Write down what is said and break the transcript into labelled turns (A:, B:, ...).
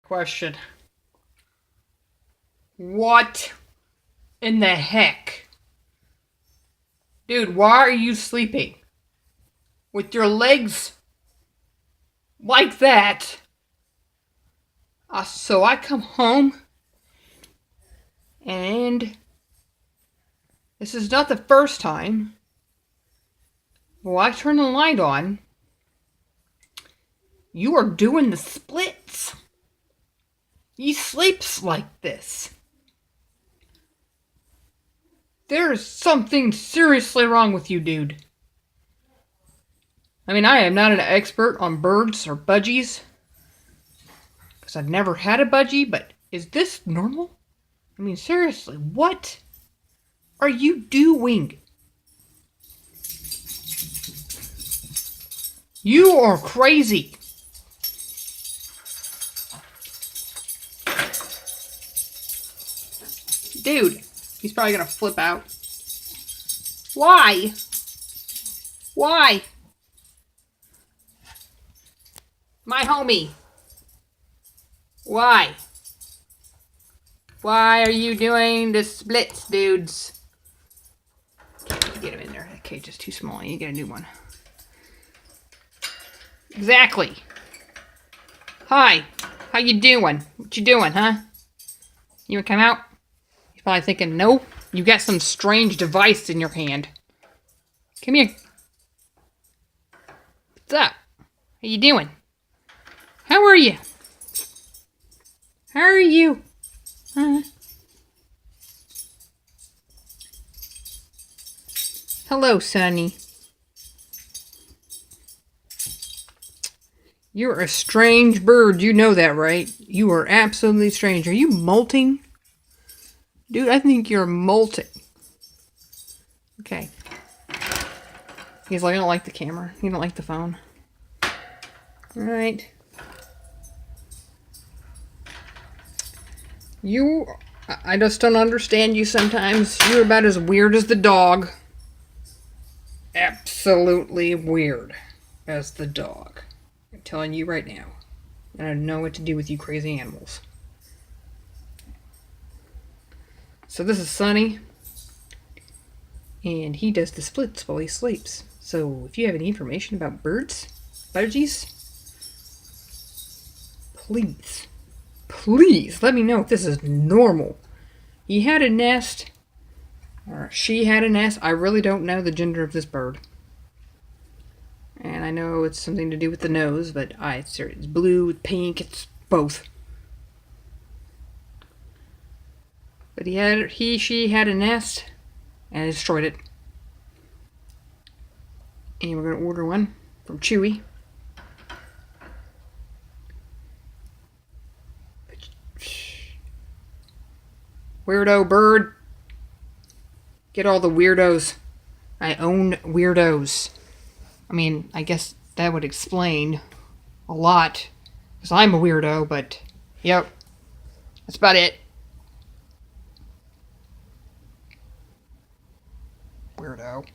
A: Question. What in the heck? Dude, why are you sleeping? With your legs like that? So I come home and this is not the first time. Well, I turn the light on. You are doing the splits. He sleeps like this. There's something seriously wrong with you, dude. I mean, I am not an expert on birds or budgies, because I've never had a budgie, but is this normal? I mean, seriously, what are you doing? You are crazy. Dude, he's probably gonna flip out. Why? Why? My homie. Why? Why are you doing the splits, dudes? Can't get him in there. That cage is too small. You get a new one. Exactly. Hi. How you doing? What you doing, huh? You wanna come out? He's probably thinking, no, you got some strange device in your hand. Come here. What's up? How you doing? How are you? How are you? Huh? Hello, Sonny. You're a strange bird. You know that, right? You are absolutely strange. Are you molting? Dude, I think you're molting. Okay. He's like, I don't like the camera. You don't like the phone. Alright. I just don't understand you sometimes. You're about as weird as the dog. Absolutely weird as the dog. I'm telling you right now. I don't know what to do with you crazy animals. So this is Sonny. And he does the splits while he sleeps. So if you have any information about birds, budgies, please let me know if this is normal. He had a nest, or she had a nest. I really don't know the gender of this bird. And I know it's something to do with the nose, but it's blue, pink, it's both. But she had a nest and destroyed it. And we're going to order one from Chewy. Weirdo bird. Get all the weirdos. I own weirdos. I mean, I guess that would explain a lot. Because I'm a weirdo, but yep. That's about it. Weirdo.